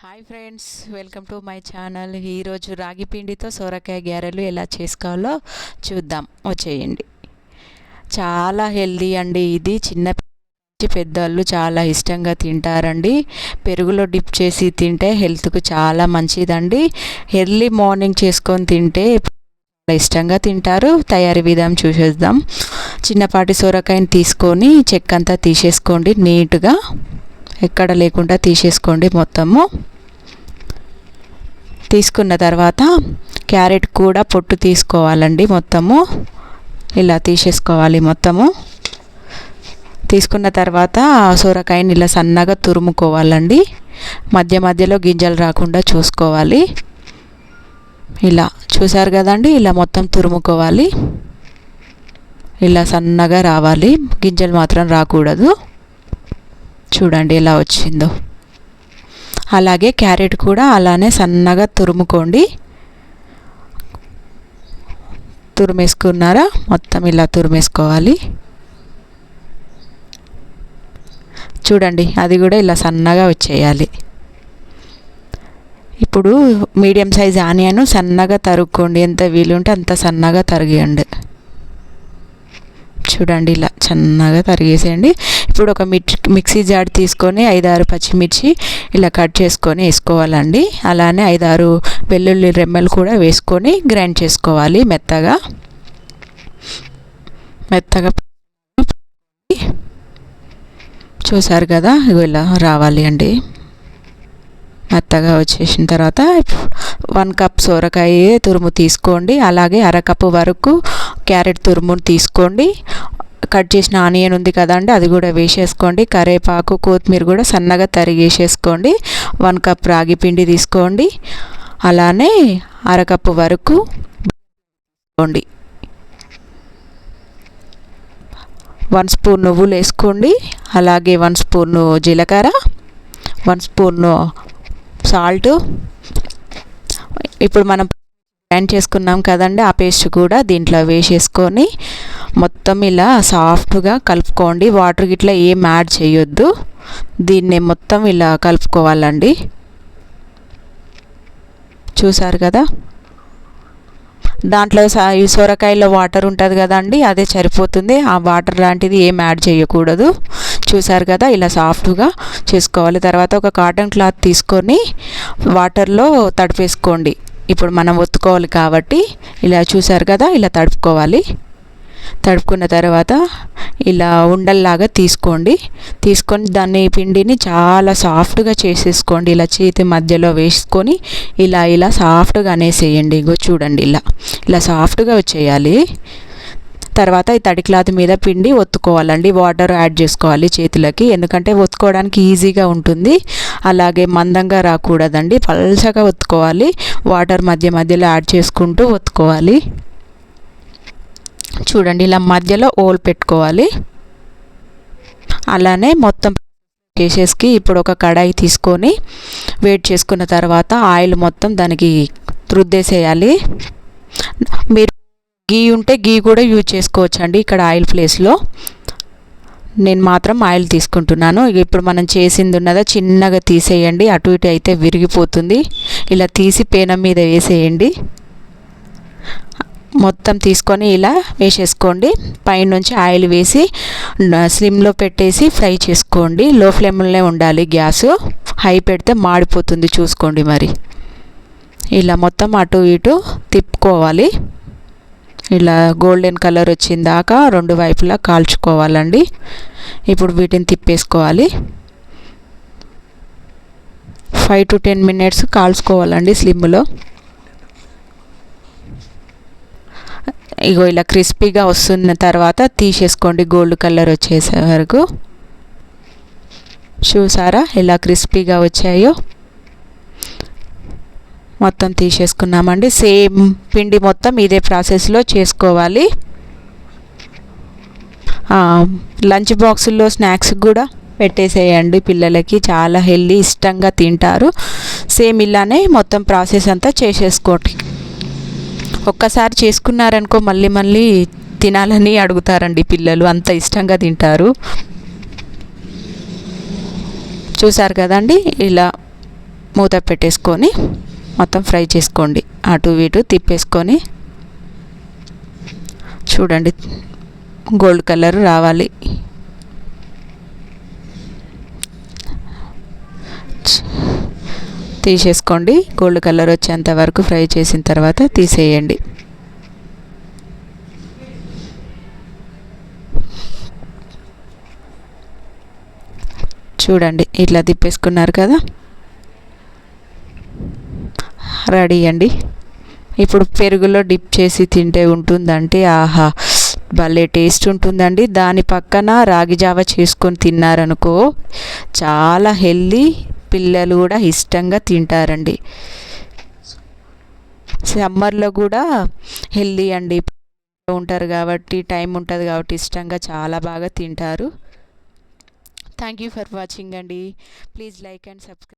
Hi friends, welcome to my channel. ఈరోజు రాగి పిండితో సొరకాయ గారెలు ఎలా చేసుకోవాలో చూద్దాం. వచ్చేయండి. చాలా హెల్దీ అండి. ఇది చిన్న పెద్దవాళ్ళు చాలా ఇష్టంగా తింటారండి. పెరుగులో డిప్ చేసి తింటే హెల్త్కు చాలా మంచిదండి. ఎర్లీ మార్నింగ్ చేసుకొని తింటే చాలా ఇష్టంగా తింటారు. తయారీ విధానం చూసేద్దాం. చిన్నపాటి సొరకాయని తీసుకొని చెక్కంతా తీసేసుకోండి. నీట్గా ఎక్కడ లేకుండా తీసేసుకోండి. మొత్తము తీసుకున్న తర్వాత క్యారెట్ కూడా పొట్టు తీసుకోవాలండి. మొత్తము ఇలా తీసేసుకోవాలి. మొత్తము తీసుకున్న తర్వాత సొరకాయని ఇలా సన్నగా తురుముకోవాలండి. మధ్య మధ్యలో గింజలు రాకుండా చూసుకోవాలి. ఇలా చూసారు కదండి, ఇలా మొత్తం తురుముకోవాలి. ఇలా సన్నగా రావాలి, గింజలు మాత్రం రాకూడదు. చూడండి ఎలా వచ్చిందో. అలాగే క్యారెట్ కూడా అలానే సన్నగా తురుముకోండి. తురిమేసుకున్నారా? మొత్తం ఇలా తురిమేసుకోవాలి. చూడండి, అది కూడా ఇలా సన్నగా వచ్చేయాలి. ఇప్పుడు మీడియం సైజ్ ఆనియన్ సన్నగా తరుక్కోండి. ఎంత వీలుంటే అంత సన్నగా తరిగేయండి. చూడండి, ఇలా సన్నగా తరిగేసేయండి. ఇప్పుడు ఒక మిక్సీ జార్ తీసుకొని 5-6 పచ్చిమిర్చి ఇలా కట్ చేసుకొని వేసుకోవాలండి. అలానే 5-6 వెల్లుల్లి రెమ్మలు కూడా వేసుకొని గ్రైండ్ చేసుకోవాలి మెత్తగా. చూసారు కదా, ఇలా రావాలి అండి. మెత్తగా వచ్చేసిన తర్వాత 1 కప్ సొరకాయ తురుము తీసుకోండి. అలాగే 1/2 కప్పు వరకు క్యారెట్ తురుము తీసుకోండి. కట్ చేసిన ఆనియన్ ఉంది కదండి, అది కూడా వేసేసుకోండి. కరివేపాకు, కొత్తిమీర కూడా సన్నగా తరిగేసేసుకోండి. 1 కప్ రాగి పిండి తీసుకోండి. అలానే 1/2 కప్పు వరకు తీసుకోండి. 1 స్పూన్ నువ్వులు వేసుకోండి. అలాగే 1 స్పూన్ జీలకర్ర, 1 స్పూన్ సాల్ట్. ఇప్పుడు మనం గ్రైండ్ చేసుకున్నాం కదండి, ఆ పేస్ట్ కూడా దీంట్లో వేసేసుకొని మొత్తం ఇలా సాఫ్ట్గా కలుపుకోండి. వాటర్ గిట్లా ఏం యాడ్ చేయొద్దు. దీన్ని మొత్తం ఇలా కలుపుకోవాలండి. చూసారు కదా, దాంట్లో ఈ సొరకాయలో వాటర్ ఉంటుంది కదండి, అదే సరిపోతుంది. ఆ వాటర్ లాంటిది ఏం యాడ్ చేయకూడదు. చూసారు కదా, ఇలా సాఫ్ట్గా చేసుకోవాలి. తర్వాత ఒక కాటన్ క్లాత్ తీసుకొని వాటర్లో తడిపేసుకోండి. ఇప్పుడు మనం ఒత్తుకోవాలి కాబట్టి ఇలా చూసారు కదా, ఇలా తడుపుకోవాలి. తడుపుకున్న తర్వాత ఇలా ఉండల్లాగా తీసుకొని దాన్ని పిండిని చాలా సాఫ్ట్గా చేసేసుకోండి. ఇలా చేతి మధ్యలో వేసుకొని ఇలా సాఫ్ట్గా అనేసేయండి. ఇగో చూడండి, ఇలా సాఫ్ట్గా వచ్చేయాలి. తర్వాత ఈ తడి క్లాత్ మీద పిండి ఒత్తుకోవాలండి. వాటర్ యాడ్ చేసుకోవాలి చేతులకి, ఎందుకంటే ఒత్తుకోవడానికి ఈజీగా ఉంటుంది. అలాగే మందంగా రాకూడదండి, పల్చగా ఒత్తుకోవాలి. వాటర్ మధ్య మధ్యలో యాడ్ చేసుకుంటూ ఒత్తుకోవాలి. చూడండి, ఇలా మధ్యలో హోల్ పెట్టుకోవాలి. అలానే మొత్తం కేసెస్కి ఇప్పుడు ఒక కడాయి తీసుకొని వేడి చేసుకున్న తర్వాత ఆయిల్ మొత్తం దానికి రుద్దేసేయాలి. మీరు గీ ఉంటే గీ కూడా యూజ్ చేసుకోవచ్చు అండి. ఇక్కడ ఆయిల్ ప్లేస్లో నేను మాత్రం ఆయిల్ తీసుకుంటున్నాను. ఇప్పుడు మనం చేసింది ఉన్నదా చిన్నగా తీసేయండి. అటు ఇటు అయితే విరిగిపోతుంది. ఇలా తీసి పేనం మీద వేసేయండి. మొత్తం తీసుకొని ఇలా వేసేసుకోండి. పైనుంచి ఆయిల్ వేసి స్లిమ్లో పెట్టేసి ఫ్రై చేసుకోండి. లో ఫ్లేమ్లోనే ఉండాలి గ్యాస్. హై పెడితే మాడిపోతుంది, చూసుకోండి. మరి ఇలా మొత్తం అటు ఇటు తిప్పుకోవాలి. ఇలా గోల్డెన్ కలర్ వచ్చిందాకా 2 వైపులా కాల్చుకోవాలండి. ఇప్పుడు వీటిని తిప్పేసుకోవాలి. 5 to 10 మినిట్స్ కాల్చుకోవాలండి స్లిమ్లో. ఇగో ఇలా క్రిస్పీగా వస్తున్న తర్వాత తీసేసుకోండి. గోల్డ్ కలర్ వచ్చేసే వరకు. చూసారా ఎలా క్రిస్పీగా వచ్చాయో? మొత్తం తీసేసుకున్నామండి. సేమ్ పిండి మొత్తం ఇదే ప్రాసెస్లో చేసుకోవాలి. లంచ్ బాక్సుల్లో స్నాక్స్ కూడా పెట్టేసేయండి. పిల్లలకి చాలా హెల్దీ, ఇష్టంగా తింటారు. సేమ్ ఇలానే మొత్తం ప్రాసెస్ అంతా చేసేసుకోండి. ఒక్కసారి చేసుకున్నారనుకో మళ్ళీ మళ్ళీ తినాలని అడుగుతారండి పిల్లలు, అంత ఇష్టంగా తింటారు. చూసారు కదండి, ఇలా మూత పెట్టేసుకొని మొత్తం ఫ్రై చేసుకోండి. అటు ఇటు తిప్పేసుకొని చూడండి గోల్డ్ కలర్ రావాలి. తీసేసుకోండి. గోల్డ్ కలర్ వచ్చేంత వరకు ఫ్రై చేసిన తర్వాత తీసేయండి. చూడండి ఇట్లా తిప్పేసుకున్నారు కదా, రెడీ అండి. ఇప్పుడు పెరుగులో డిప్ చేసి తింటే ఉంటుందంటే ఆహా భలే టేస్ట్ ఉంటుందండి. దాని పక్కన రాగి జావ చేసుకొని తిన్నారనుకో చాలా హెల్దీ, పిల్లలు కూడా ఇష్టంగా తింటారండి. సమ్మర్లో కూడా హెల్దీ అండి, ఉంటారు కాబట్టి టైం ఉంటుంది కాబట్టి ఇష్టంగా చాలా బాగా తింటారు. థ్యాంక్ యూ ఫర్ వాచింగ్ అండి. Please like and subscribe.